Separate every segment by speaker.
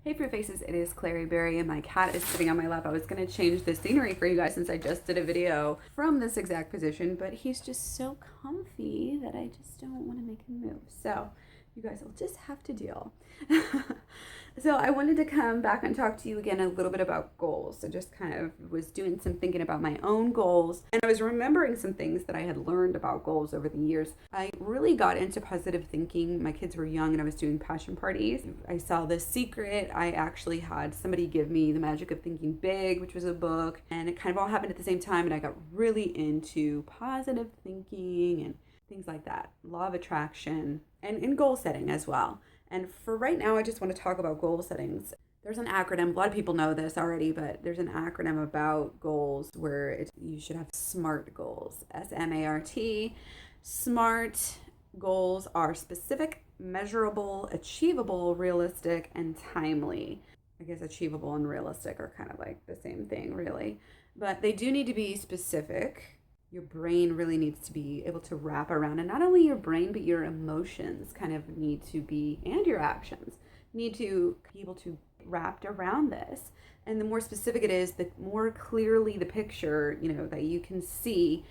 Speaker 1: Hey Fruit Faces, it is Clary Berry and my cat is sitting on my lap. I was going to change the scenery for you guys since I just did a video from this exact position, but he's just so comfy that I just don't want to make him move. So you guys will just have to deal. So I wanted to come back and talk to you again a little bit about goals. I just kind of was doing some thinking about my own goals, and I was remembering some things that I had learned about goals over the years. I really got into positive thinking. My kids were young and I was doing passion parties. I saw The Secret. I actually had somebody give me The Magic of Thinking Big, which was a book, and it kind of all happened at the same time, and I got really into positive thinking and things like that, law of attraction, and goal setting as well. And for right now, I just want to talk about goal settings. There's an acronym, a lot of people know this already, but there's an acronym about goals where you should have SMART goals, SMART. SMART goals are specific, measurable, achievable, realistic, and timely. I guess achievable and realistic are kind of like the same thing, really. But they do need to be specific. Your brain really needs to be able to wrap around, and not only your brain but your emotions kind of need to be, and your actions need to be able to wrapped around this. And the more specific it is, the more clearly the picture that you can see,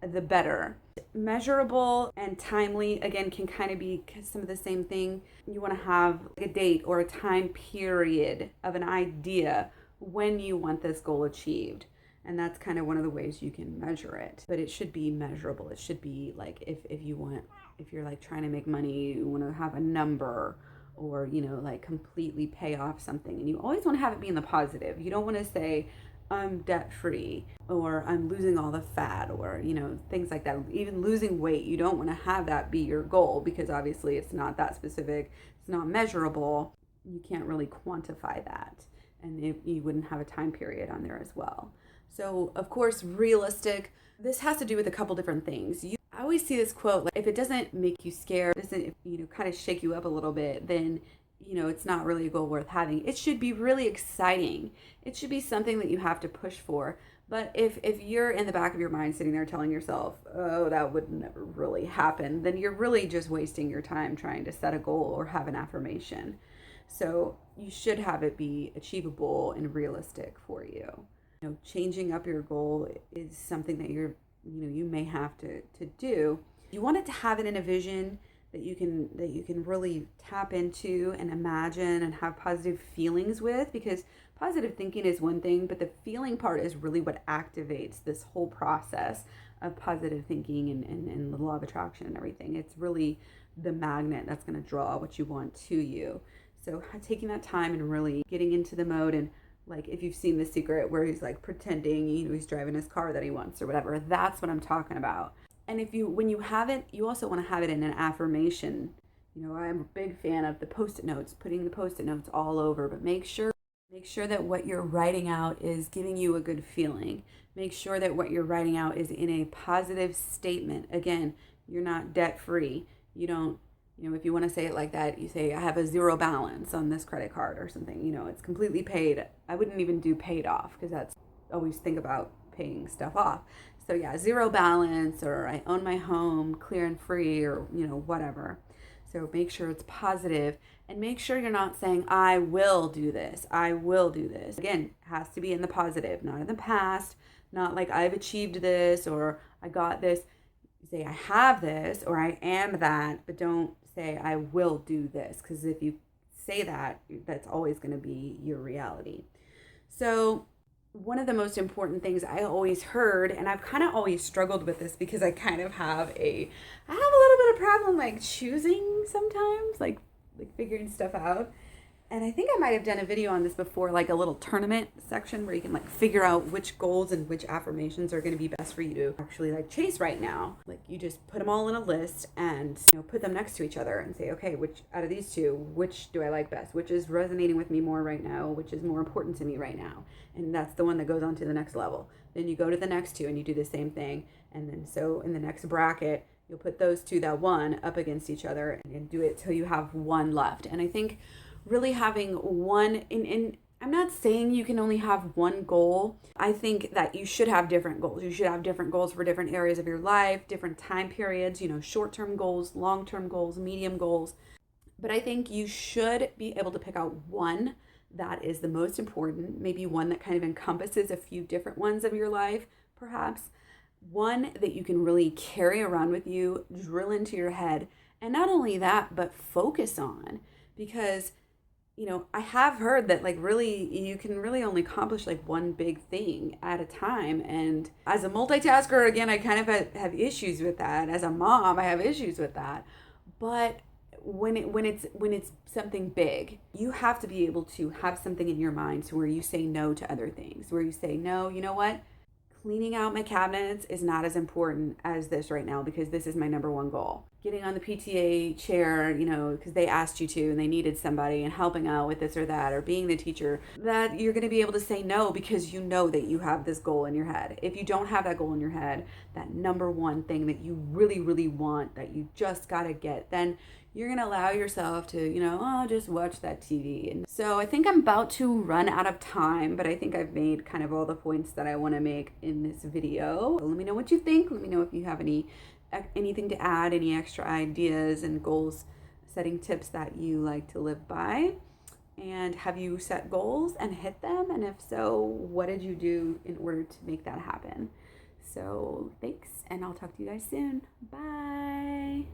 Speaker 1: the better. Measurable and timely again can kind of be some of the same thing. You want to have a date or a time period of an idea when you want this goal achieved. And that's kind of one of the ways you can measure it. But it should be measurable. It should be like if you're like trying to make money, you want to have a number, or like completely pay off something. And you always want to have it be in the positive. You don't want to say I'm debt free, or I'm losing all the fat, or things like that. Even losing weight, you don't want to have that be your goal, because obviously it's not that specific, it's not measurable, you can't really quantify that, and you wouldn't have a time period on there as well. So, of course, realistic. This has to do with a couple different things. I always see this quote, like, if it doesn't make you scared, doesn't, kind of shake you up a little bit, then, it's not really a goal worth having. It should be really exciting. It should be something that you have to push for. But if you're in the back of your mind sitting there telling yourself, oh, that would never really happen, then you're really just wasting your time trying to set a goal or have an affirmation. So you should have it be achievable and realistic for you. Changing up your goal is something that you may have to do. You want it to have it in a vision that you can really tap into and imagine and have positive feelings with, because positive thinking is one thing, but the feeling part is really what activates this whole process of positive thinking and the law of attraction and everything. It's really the magnet that's going to draw what you want to you. So taking that time and really getting into the mode, and like if you've seen The Secret, where he's like pretending he's driving his car that he wants or whatever, that's what I'm talking about. And when you have it, you also want to have it in an affirmation. I'm a big fan of the Post-it notes, putting the Post-it notes all over, but make sure that what you're writing out is giving you a good feeling. Make sure that what you're writing out is in a positive statement. Again, you're not debt free. You don't, if you want to say it like that, you say, I have a zero balance on this credit card or something. It's completely paid. I wouldn't even do paid off, because that's always think about paying stuff off. So yeah, zero balance, or I own my home clear and free, or whatever. So make sure it's positive, and make sure you're not saying I will do this. I will do this. Again, it has to be in the positive, not in the past, not like I've achieved this or I got this. Say I have this or I am that, but don't say I will do this, because if you say that, that's always going to be your reality. So one of the most important things I always heard, and I've kind of always struggled with this, because I kind of have I have a little bit of problem like choosing sometimes, like figuring stuff out. And I think I might have done a video on this before, like a little tournament section where you can like figure out which goals and which affirmations are going to be best for you to actually like chase right now. Like you just put them all in a list and put them next to each other and say, okay, which out of these two, which do I like best? Which is resonating with me more right now? Which is more important to me right now? And that's the one that goes on to the next level. Then you go to the next two and you do the same thing. And then so in the next bracket, you'll put those two, that one, up against each other and do it till you have one left. And I think really having one, in I'm not saying you can only have one goal. I think that you should have different goals. You should have different goals for different areas of your life, different time periods, short-term goals, long-term goals, medium goals. But I think you should be able to pick out one that is the most important, maybe one that kind of encompasses a few different ones of your life, perhaps. One that you can really carry around with you, drill into your head, and not only that, but focus on. Because, I have heard that like really you can really only accomplish like one big thing at a time. And as a multitasker, again, I kind of have issues with that. As a mom, I have issues with that. But when it's something big, you have to be able to have something in your mind to where you say no to other things, where you say no, you know what, cleaning out my cabinets is not as important as this right now because this is my number one goal. Getting on the PTA chair, because they asked you to and they needed somebody, and helping out with this or that, or being the teacher, that you're going to be able to say no because you know that you have this goal in your head. If you don't have that goal in your head, that number one thing that you really, really want, that you just got to get, then you're going to allow yourself to, just watch that TV. And so I think I'm about to run out of time, but I think I've made kind of all the points that I want to make in this video. Let me know what you think. Let me know if you have anything to add, any extra ideas and goals setting tips that you like to live by. And have you set goals and hit them? And if so, what did you do in order to make that happen? So thanks, and I'll talk to you guys soon. Bye.